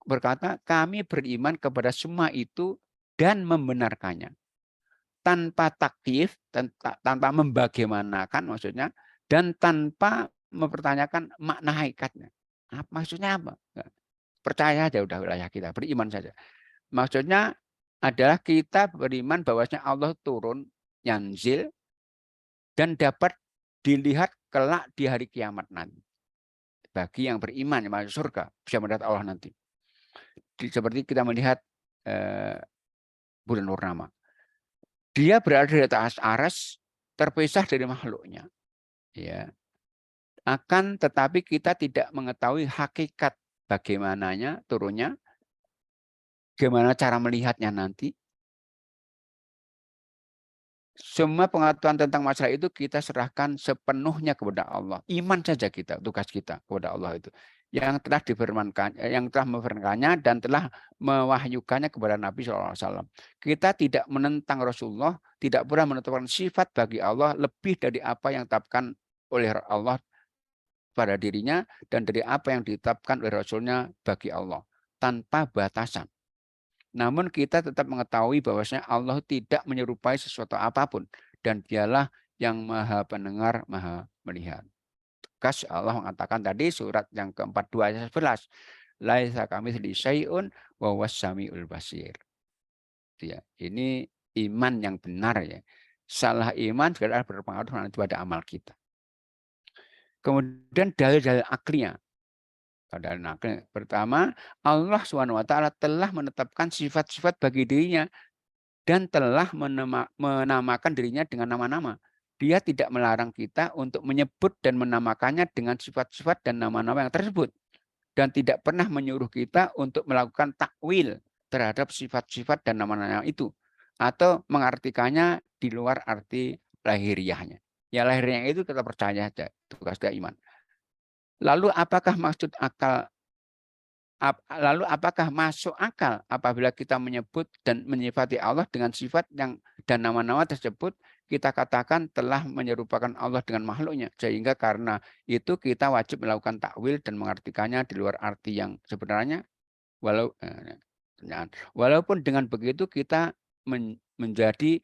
berkata, kami beriman kepada semua itu dan membenarkannya. Tanpa takyif, tanpa membagaimanakan maksudnya, dan tanpa mempertanyakan makna hakikatnya. Maksudnya apa? Percaya aja udah wilayah kita, beriman saja. Maksudnya adalah kita beriman bahwasanya Allah turun, yanzil, dan dapat dilihat kelak di hari kiamat nanti. Bagi yang beriman, yang masuk surga, bisa melihat Allah nanti. Seperti kita melihat bulan purnama. Dia berada di atas aras, terpisah dari makhluknya. Ya. Akan tetapi kita tidak mengetahui hakikat bagaimananya turunnya, bagaimana cara melihatnya nanti. Semua pengetahuan tentang masalah itu kita serahkan sepenuhnya kepada Allah. Iman saja kita, tugas kita kepada Allah itu. Yang telah memfirmankannya dan telah mewahyukannya kepada Nabi SAW. Kita tidak menentang Rasulullah, tidak pernah menetapkan sifat bagi Allah lebih dari apa yang ditetapkan oleh Allah pada dirinya dan dari apa yang ditetapkan oleh Rasulnya bagi Allah. Tanpa batasan. Namun kita tetap mengetahui bahwasanya Allah tidak menyerupai sesuatu apapun dan dialah yang maha pendengar, maha melihat. Tegas Allah mengatakan tadi surat yang ke-42 ayat 11. Laisa kamitslihi syai'un wa huwas samiul basir. Ya, ini iman yang benar ya. Salah iman adalah berpengaruh nanti pada amal kita. Kemudian dalil-dalil aklinya. Pada pertama, Allah SWT telah menetapkan sifat-sifat bagi dirinya dan telah menamakan dirinya dengan nama-nama. Dia tidak melarang kita untuk menyebut dan menamakannya dengan sifat-sifat dan nama-nama yang tersebut. Dan tidak pernah menyuruh kita untuk melakukan takwil terhadap sifat-sifat dan nama-nama itu. Atau mengartikannya di luar arti lahiriahnya. Ya lahiriahnya itu kita percaya saja. Tugas iman. Lalu apakah masuk akal apabila kita menyebut dan menyifati Allah dengan sifat yang dan nama-nama tersebut kita katakan telah menyerupakan Allah dengan makhluknya, sehingga karena itu kita wajib melakukan takwil dan mengartikannya di luar arti yang sebenarnya. Walaupun dengan begitu kita menjadi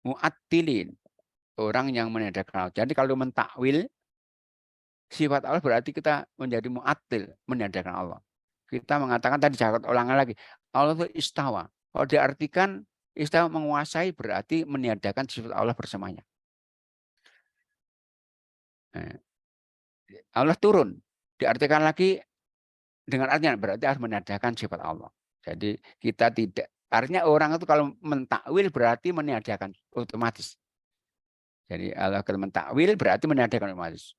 mu'attilin, orang yang meniadakan Allah. Jadi kalau mentakwil Sifat Allah berarti kita menjadi mu'attil, meniadakan Allah. Kita mengatakan tadi jangan ulangan lagi, Allah itu istawa. Kalau diartikan istawa menguasai berarti meniadakan sifat Allah bersamanya. Nah, Allah turun, diartikan lagi dengan artinya berarti harus meniadakan sifat Allah. Jadi kita tidak, artinya orang itu kalau mentakwil berarti meniadakan otomatis. Jadi kalau mentakwil berarti meniadakan otomatis.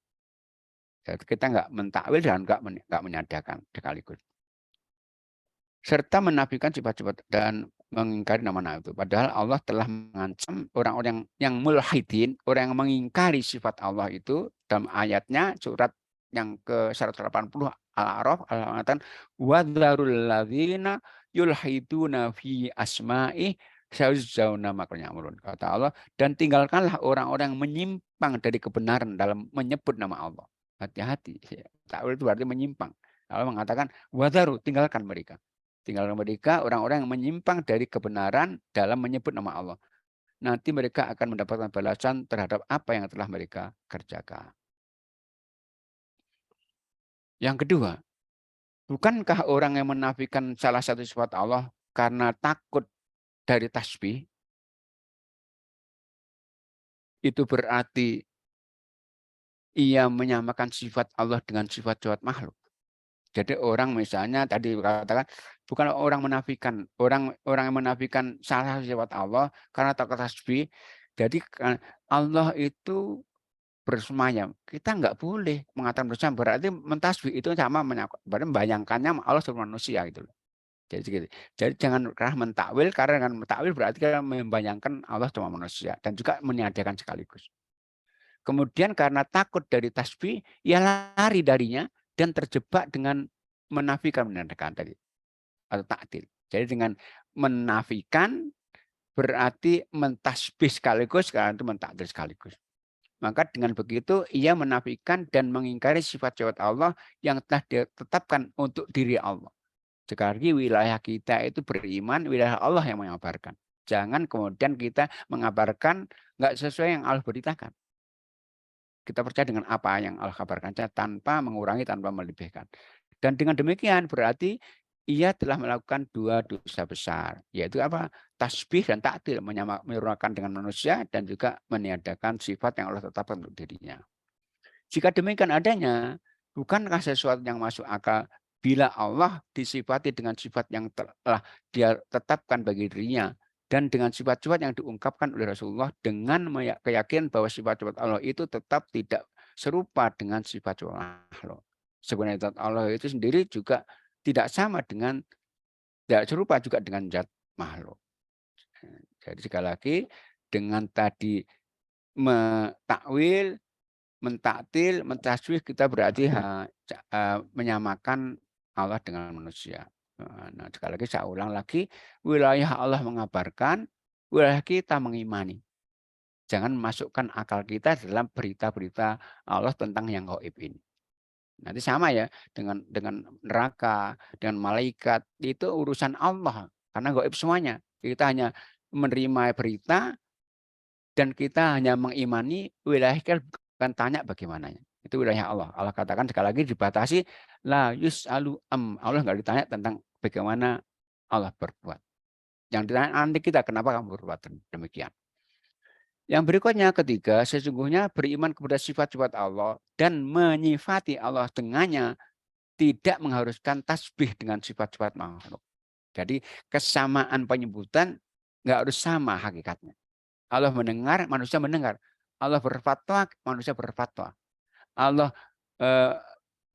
Jadi kita nggak mentakwil dan nggak meniadakan sekaligus. Serta menafikan sifat-sifat dan mengingkari nama-nama itu. Padahal Allah telah mengancam orang-orang yang mulhidin, orang yang mengingkari sifat Allah itu dalam ayatnya surat yang ke 180 Al-A'raf, Allah mengatakan wadzarul ladzina yulhiduna fi asma'i sayujzauna ma kanu ya'malun. Kata Allah, dan tinggalkanlah orang-orang yang menyimpang dari kebenaran dalam menyebut nama Allah. Hati-hati. Takwil itu berarti menyimpang. Allah mengatakan wadzaru, tinggalkan mereka. Tinggalkan mereka orang-orang yang menyimpang dari kebenaran dalam menyebut nama Allah. Nanti mereka akan mendapatkan balasan terhadap apa yang telah mereka kerjakan. Yang kedua, bukankah orang yang menafikan salah satu sifat Allah karena takut dari tasbih, itu berarti ia menyamakan sifat Allah dengan sifat-sifat makhluk. Jadi orang misalnya tadi katakan bukan orang menafikan, orang yang menafikan salah satu sifat Allah karena takut tasbih. Jadi Allah itu bersemayam. Kita nggak boleh mengatakan bersemayam, berarti mentasbih itu sama berarti membayangkannya Allah sebagai manusia gitu loh. Jadi gitu. Jadi jangan pernah mentakwil, karena dengan mentakwil berarti kita membayangkan Allah cuma manusia dan juga meniadakan sekaligus. Kemudian karena takut dari tasbih, ia lari darinya dan terjebak dengan menafikan menandakan tadi atau taktil. Jadi dengan menafikan berarti mentasbih sekaligus, karena itu mentaktil sekaligus. Maka dengan begitu ia menafikan dan mengingkari sifat-sifat Allah yang telah ditetapkan untuk diri Allah. Sekali wilayah kita itu beriman, wilayah Allah yang mengabarkan. Jangan kemudian kita mengabarkan nggak sesuai yang Allah beritakan. Kita percaya dengan apa yang Allah kabarkan tanpa mengurangi, tanpa melebihkan. Dan dengan demikian berarti ia telah melakukan dua dosa besar, yaitu apa? Tasbih dan taktil, menyamakan dengan manusia dan juga meniadakan sifat yang Allah tetapkan untuk dirinya. Jika demikian adanya, bukankah sesuatu yang masuk akal bila Allah disifati dengan sifat yang telah dia tetapkan bagi dirinya, dan dengan sifat-sifat yang diungkapkan oleh Rasulullah dengan keyakinan bahwa sifat-sifat Allah itu tetap tidak serupa dengan sifat makhluk. Sebenarnya zat Allah itu sendiri juga tidak sama dengan, tidak serupa juga dengan zat makhluk. Jadi sekali lagi, dengan tadi mentakwil, mentaktil, mentasbih, kita berarti menyamakan Allah dengan manusia. Nah, sekali lagi saya ulang lagi, wilayah Allah mengabarkan, wilayah kita mengimani. Jangan masukkan akal kita dalam berita-berita Allah tentang yang gaib ini. Nanti sama ya dengan neraka, dengan malaikat, itu urusan Allah karena gaib semuanya. Kita hanya menerima berita dan kita hanya mengimani, wilayah kita bukan tanya bagaimananya. Itu wilayah Allah. Allah katakan sekali lagi dibatasi, la yus'alu Allah nggak ditanya tentang bagaimana Allah berbuat. Yang ditanya nanti kita, kenapa kamu berbuat demikian. Yang berikutnya ketiga, sesungguhnya beriman kepada sifat-sifat Allah dan menyifati Allah dengannya tidak mengharuskan tasbih dengan sifat-sifat makhluk. Jadi kesamaan penyebutan nggak harus sama hakikatnya. Allah mendengar, manusia mendengar. Allah berfatwa, manusia berfatwa. Allah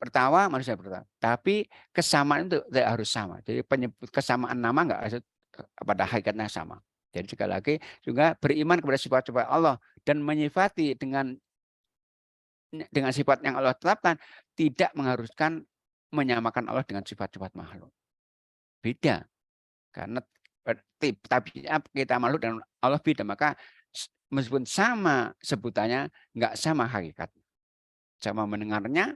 tertawa, manusia bertawa. Tapi kesamaan itu tidak harus sama. Jadi penyebut kesamaan nama nggak harus pada hakikatnya sama. Jadi sekali lagi juga beriman kepada sifat-sifat Allah dan menyifati dengan sifat yang Allah tetapkan tidak mengharuskan menyamakan Allah dengan sifat-sifat makhluk. Beda. Karena tabiat kita makhluk dan Allah beda. Maka meskipun sama sebutannya, nggak sama hakikat. Sama mendengarnya,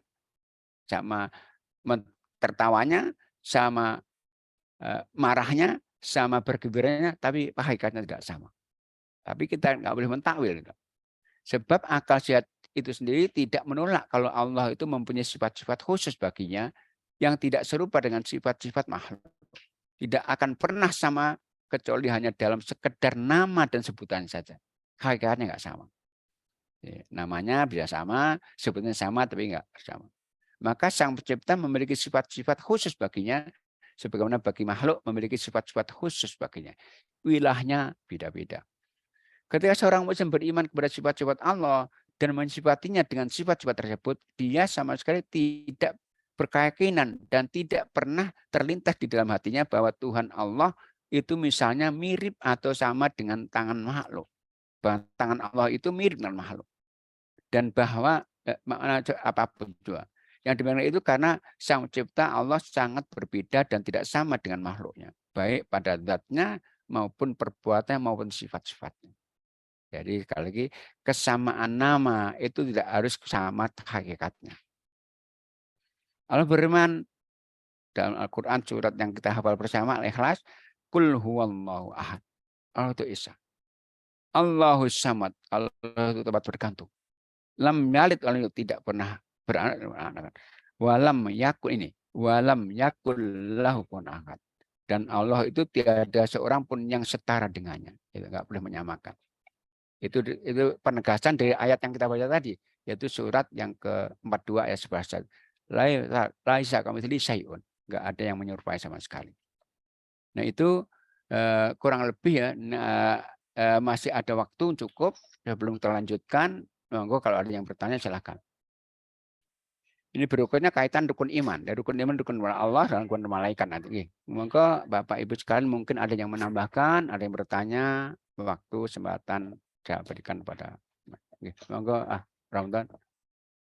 sama tertawanya, sama marahnya, sama bergembiranya, tapi hakikatnya tidak sama. Tapi kita nggak boleh mentakwil. Sebab akal sehat itu sendiri tidak menolak kalau Allah itu mempunyai sifat-sifat khusus baginya yang tidak serupa dengan sifat-sifat makhluk. Tidak akan pernah sama kecuali hanya dalam sekedar nama dan sebutan saja. Hakikatnya nggak sama. Namanya bisa sama, sebetulnya sama tapi nggak sama. Maka Sang Pencipta memiliki sifat-sifat khusus baginya, sebagaimana bagi makhluk memiliki sifat-sifat khusus baginya. Wilahnya beda-beda. Ketika seorang muslim beriman kepada sifat-sifat Allah dan mensifatinya dengan sifat-sifat tersebut, dia sama sekali tidak berkeyakinan dan tidak pernah terlintas di dalam hatinya bahwa Tuhan Allah itu misalnya mirip atau sama dengan tangan makhluk. Bahwa tangan Allah itu mirip dengan makhluk. Dan bahwa makna apapun juga. Yang demikian itu karena Sang Pencipta Allah sangat berbeda dan tidak sama dengan makhluknya. Baik pada zatnya maupun perbuatannya maupun sifat-sifatnya. Jadi sekali lagi kesamaan nama itu tidak harus sama hakikatnya. Allah berfirman dalam Al-Quran surat yang kita hafal bersama Al-Ikhlas, Qul huwallahu ahad. Allah itu Isa. Allahus samad. Allah itu tempat bergantung. Lam yalid walam tidak pernah beranak. Walam yakul ini. Walam yakul lahu kufuwan ahad. Dan Allah itu tiada seorang pun yang setara dengannya. Itu enggak boleh menyamakan. Itu penegasan dari ayat yang kita baca tadi, yaitu surat yang ke-42 ayat 11. Laisa kamitslihi syai'un. Enggak ada yang menyerupai sama sekali. Nah, itu kurang lebih ya masih ada waktu cukup, belum terlanjutkan. Monggo kalau ada yang bertanya silakan. Ini berikutnya kaitan rukun iman. Dari rukun iman, rukun Allah dan rukun malaikat nanti. Monggo Bapak Ibu sekalian mungkin ada yang menambahkan, ada yang bertanya, waktu kesempatan saya berikan pada. Monggo Ramadan.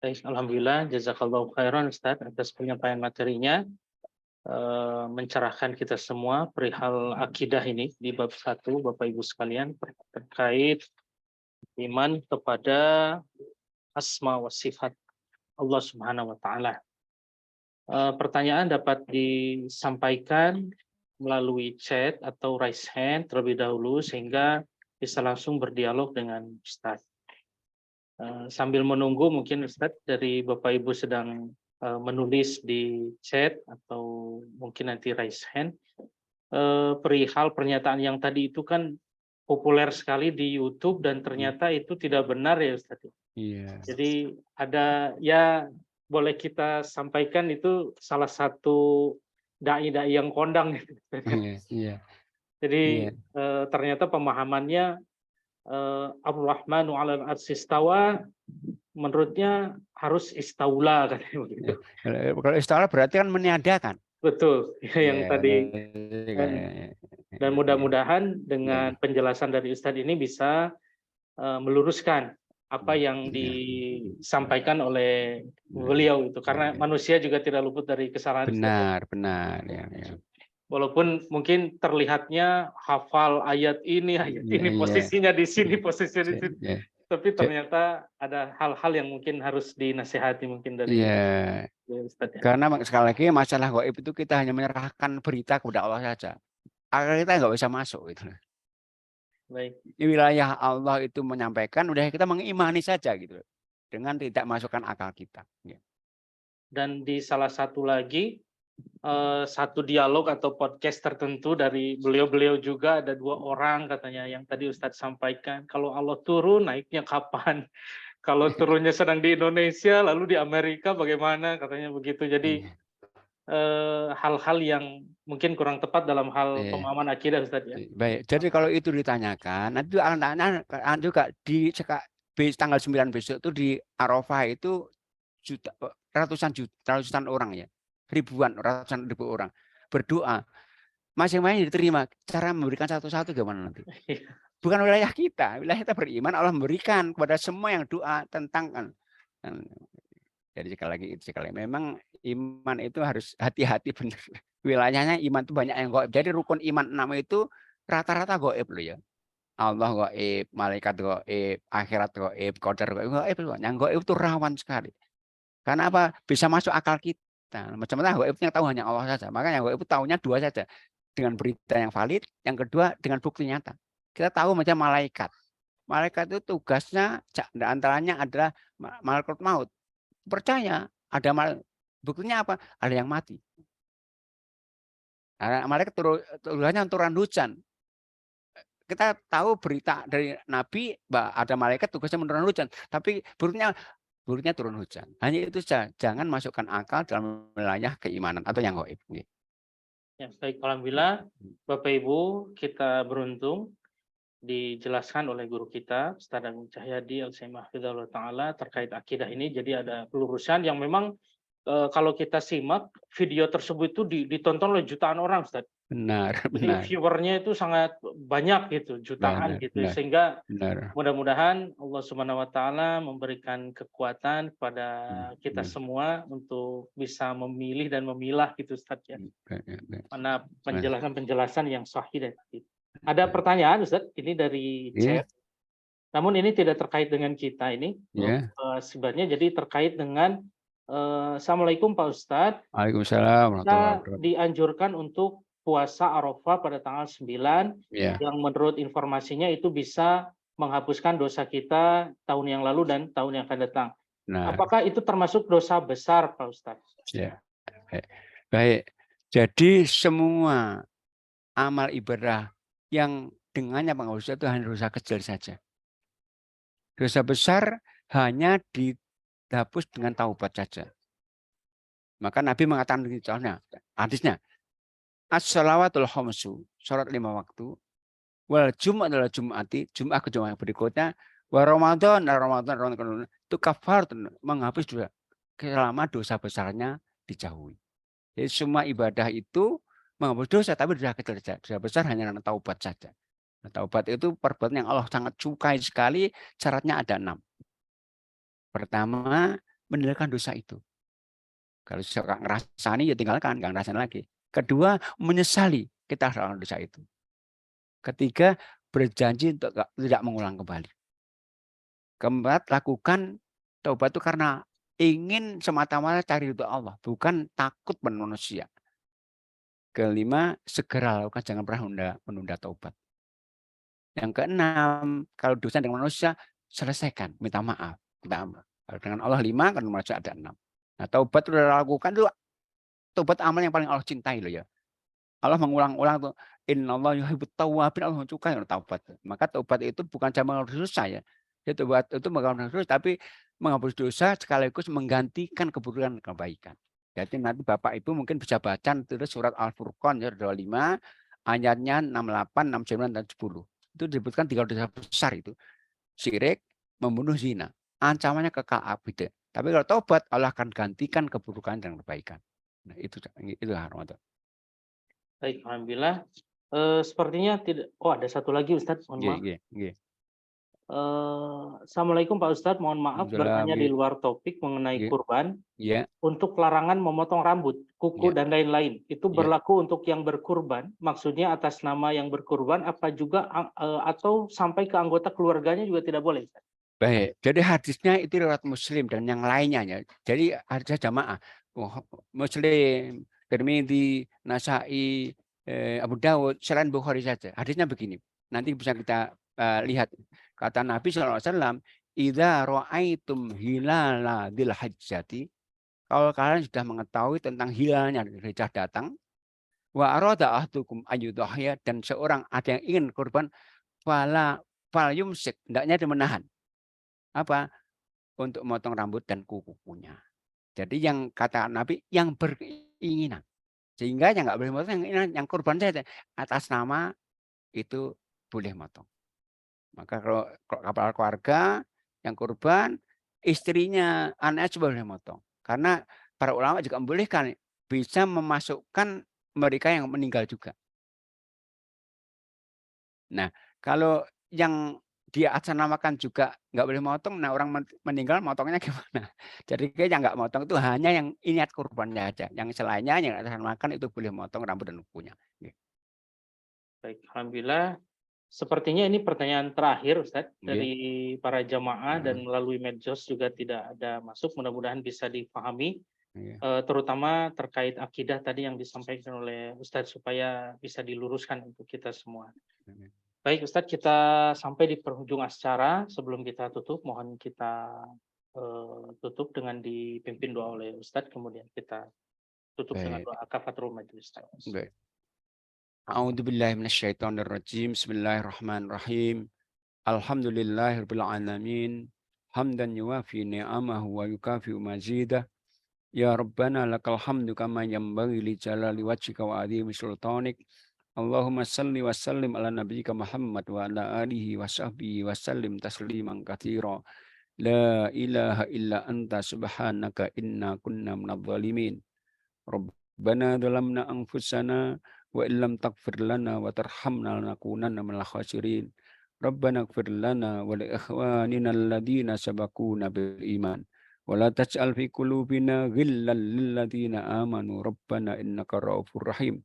Alhamdulillah, jazakallahu khairan Ustaz atas penyampaian materinya, mencerahkan kita semua perihal akidah ini di bab 1 Bapak Ibu sekalian terkait iman kepada asma wa sifat Allah Subhanahu wa taala. Pertanyaan dapat disampaikan melalui chat atau raise hand terlebih dahulu sehingga bisa langsung berdialog dengan Ustaz. Sambil menunggu mungkin Ustaz dari Bapak Ibu sedang menulis di chat atau mungkin nanti raise hand. Perihal pernyataan yang tadi itu kan populer sekali di YouTube dan ternyata itu tidak benar ya Ustaz. Iya. Jadi ada ya boleh kita sampaikan itu salah satu dai-dai yang kondang. Iya. Jadi ternyata pemahamannya Ar-Rahmanu 'alal 'arsy istawa, menurutnya harus istaula katanya begitu. Kalau istilah berarti kan meniadakan. Betul, yang tadi. Dan mudah-mudahan dengan penjelasan dari Ustadz ini bisa meluruskan apa yang disampaikan oleh beliau itu, karena manusia juga tidak luput dari kesalahan. Benar. Ya. Walaupun mungkin terlihatnya hafal ayat ini posisinya di sini, posisinya di sini. Tapi ternyata ada hal-hal yang mungkin harus dinasihati mungkin dari Ustaz. Karena sekali lagi masalah gaib itu kita hanya menyerahkan berita kepada Allah saja. Agar kita nggak bisa masuk gitu. Baik. Di wilayah Allah itu menyampaikan, udah kita mengimani saja gitu. Dengan tidak masukkan akal kita. Dan di salah satu lagi satu dialog atau podcast tertentu dari beliau-beliau juga ada 2 orang katanya yang tadi Ustadz sampaikan, kalau Allah turun naiknya kapan? Kalau turunnya sedang di Indonesia lalu di Amerika bagaimana katanya begitu. Jadi hal-hal yang mungkin kurang tepat dalam hal pemahaman akidah Ustadz ya. Baik, jadi kalau itu ditanyakan, nanti anak-anak juga di tanggal 9 besok itu di Arafah itu ratusan orang ya. Ratusan ribu orang berdoa, masing-masing diterima. Cara memberikan satu-satu gimana nanti? Bukan wilayah kita beriman, Allah memberikan kepada semua yang doa tentang kan. Jadi sekali lagi memang iman itu harus hati-hati benar. Wilayahnya iman itu banyak yang gaib. Jadi rukun iman 6 itu rata-rata gaib loh ya. Allah gaib, malaikat gaib, akhirat gaib, qadar gaib. Yang gaib itu rawan sekali. Karena apa? Bisa masuk akal kita. Macam-macam gaib yang tahu hanya Allah saja. Makanya gaib itu tahunya 2 saja. Dengan berita yang valid, yang kedua dengan bukti nyata. Kita tahu macam malaikat. Malaikat itu tugasnya antaranya adalah malaikat maut. Percaya ada buktinya apa? Ada yang mati. Nah, malaikat tugasnya turun hujan. Kita tahu berita dari Nabi bahwa ada malaikat tugasnya menurunkan hujan, tapi buruknya turun hujan. Hanya itu saja. Jangan masukkan akal dalam wilayah keimanan atau yang gaib. Ya, baik, alhamdulillah Bapak Ibu kita beruntung dijelaskan oleh guru kita Ustaz Agung Cahyadi Al-Saimah Hafizahullah Ta'ala terkait akidah ini. Jadi ada pelurusan yang memang kalau kita simak video tersebut itu ditonton oleh jutaan orang, Ustaz. Benar, Jadi benar, viewernya itu sangat banyak gitu, jutaan benar, gitu. benar, Sehingga benar. mudah-mudahan Allah Subhanahu wa taala memberikan kekuatan kepada kita Benar. semua untuk bisa memilih dan memilah gitu, Ustaz ya. Mana penjelasan-penjelasan yang sahih dan adil. Ada pertanyaan Ustaz, ini dari Iya, chat. Namun ini tidak terkait dengan kita ini, iya. sebenarnya jadi terkait dengan Assalamualaikum Pak Ustadz, Waalaikumsalam warahmatullahi kita wabarakatuh. dianjurkan untuk puasa Arafah pada tanggal 9 Iya. yang menurut informasinya itu bisa menghapuskan dosa kita tahun yang lalu dan tahun yang akan datang. Nah, Apakah itu termasuk dosa besar Pak Ustadz? ya. Baik. Baik. Jadi semua amal ibadah yang dengannya penghapus itu hanya dosa kecil saja. Dosa besar hanya dihapus dengan taubat saja. Maka Nabi mengatakan contohnya, hadisnya, as-salawatul khamsu, salat 5 waktu, wal jumat adalah jumati, jumat ke jumat berikutnya, wa ramadan, Ramadan itu kafar menghapus dosa selama dosa besarnya dijauhi. Jadi semua ibadah itu menghapus dosa, tapi dosa kecil saja. Dosa besar hanya karena taubat saja. Nah, taubat itu perbuatan yang Allah sangat sukai sekali, syaratnya ada 6. Pertama, meninggalkan dosa itu. Kalau suka ngerasani ya tinggalkan, nggak ngerasain lagi. Kedua, menyesali kita melakukan dosa itu. Ketiga, berjanji untuk tidak mengulang kembali. Keempat, lakukan taubat itu karena ingin semata-mata cari ridho Allah, bukan takut manusia. Kelima, segera lakukan, jangan pernah menunda taubat. Yang keenam, kalau dosa dengan manusia, selesaikan, minta maaf. Kalau dengan Allah 5, kalau manusia ada 6. Nah, taubat sudah lakukan itu, taubat amal yang paling Allah cintai loh ya. Allah mengulang-ulang tuh, innallaha yuhibbut tawwabin, Allah suka yang taubat. Maka taubat itu bukan cuma menghapus dosa ya. Ya taubat itu bukan menghapus dosa, tapi menghapus dosa sekaligus menggantikan keburukan kebaikan. Jadi nanti Bapak Ibu mungkin bisa baca terus surat Al-Furqan ya 25 ayatnya 68, 69 dan 10. Itu disebutkan 3 dosa besar itu. Syirik, membunuh, zina. Ancamannya kekal abadi. Tapi kalau taubat Allah akan gantikan keburukan dan kebaikan. Nah, itu Rahmat. Baik, alhamdulillah. Sepertinya tidak. Oh, ada satu lagi Ustadz, mohon Nggih, maaf. nggih, nggih. Assalamualaikum Pak Ustadz, mohon maaf Waalaikumsalam, bertanya di nggih, luar topik mengenai nggih. kurban. Iya, Untuk larangan memotong rambut, kuku, iya, dan lain-lain, itu iya. berlaku untuk yang berkurban, maksudnya atas nama yang berkurban, apa juga atau sampai ke anggota keluarganya juga tidak boleh? Ustadz? Baik, jadi hadisnya itu riwayat Muslim dan yang lainnya ya. Jadi hadisnya jamaah. Muslim, Tirmidzi, Nasai, Abu Dawud, selain Bukhari saja. Hadisnya begini. Nanti bisa kita lihat. Kata Nabi SAW, idza ra'aitum hilala dzil hajjati, kalau kalian sudah mengetahui tentang hilalnya Hijjah datang, wa arada ahdukum ayyudhhiya, dan seorang ada yang ingin kurban, fala fal yumsik, hendaknya dia menahan apa? Untuk memotong rambut dan kukunya. Jadi yang kata Nabi yang berkeinginan. Sehingga yang nggak boleh motong yang kurban saja. Atas nama itu boleh motong. Maka kalau kepala keluarga yang kurban, istrinya, anaknya coba boleh motong. Karena para ulama juga membolehkan bisa memasukkan mereka yang meninggal juga. Nah, kalau yang dia atasnamakan juga nggak boleh motong, nah orang meninggal motongnya gimana? Jadi kayaknya nggak motong itu hanya yang niat kurbannya aja. Yang selainnya yang atasnamakan itu boleh motong rambut dan kukunya. Baik, alhamdulillah. Sepertinya ini pertanyaan terakhir, Ustadz, Nggih. dari para jamaah Heeh, dan melalui medsos juga tidak ada masuk. Mudah-mudahan bisa dipahami, iya. terutama terkait akidah tadi yang disampaikan oleh Ustadz supaya bisa diluruskan untuk kita semua. Baik Ustadz, kita sampai di penghujung acara. Sebelum kita tutup, mohon kita tutup dengan dipimpin doa oleh Ustadz, kemudian kita tutup dengan Baik, doa kafatul majelis. baik. A'udzubillahi minasyaitonirrajim. Bismillahirrahmanirrahim. Alhamdulillahirabbil alamin. Hamdan yuwafi ni'amahu wa yukafi'u mazidah. Ya Rabbana lakal hamdu kama yanbaghi li jalali wajhika wa azimi sultanik. Allahumma salli wa sallim ala nabiyyika Muhammad wa ala alihi wa sahbihi wa sallim tasliman katsira. La ilaha illa anta subhanaka inna kunna minadh dhalimin. Rabbana dhalamna anfusana wa illam taghfir lana wa tarhamna lanakunanna minal khasirin. Rabbana ighfir lana wa li ikhwanina alladhina sabaquna bil iman. Wa la taj'al fi qulubina ghillan lil ladzina amanu rabbana innaka ra'ufur rahim.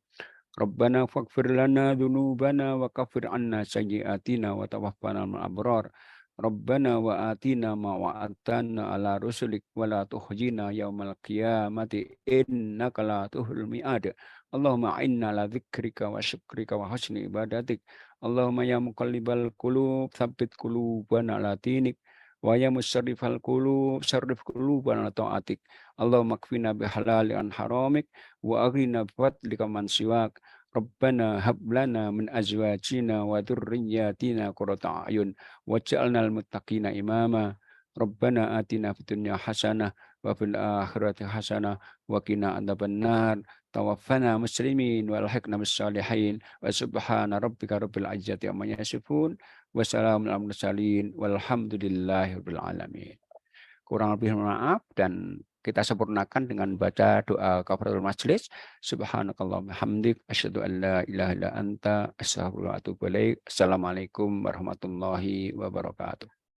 Rabbana faghfir lana dzunubana wa kaffir 'anna sayyi'atina wa tawaffana ma'al abrar. Rabbana wa atina ma wa'adtana ala rusulik wa la tukhzina yaumal qiyamati innaka la tukhzil mi'ad. Allahumma a'inna ala dzikrika wa syukrika wa husni ibadatik. Allahumma ya muqallibal qulub tsabbit qulubana ala dinik. Wa ya musarrifal qulub sarrif qulubana ala ta'atik. Allahumma kfina bihalali an haramik wa aghnina bi fadlika man siwak. Rabbana hab lana min azwajina wa dzurriyyatina qurrata a'yun waj'alnal muttaqina imama. Rabbana atina fid dunya hasanah wa fil akhirati hasanah wa qina adzabannar. Tawaffana muslimin wal hiqna bis salihin wa subhana rabbika rabbil izzati amma yasifun wa salamun alal mursalin walhamdulillahi rabbil alamin. Kurang lebih maaf dan kita sempurnakan dengan baca doa kafaratul majlis. Subhanakallahumma hamdik asyhadu an la ilaha illa anta astaghfiruka wa atubu ilaik. Assalamualaikum warahmatullahi wabarakatuh.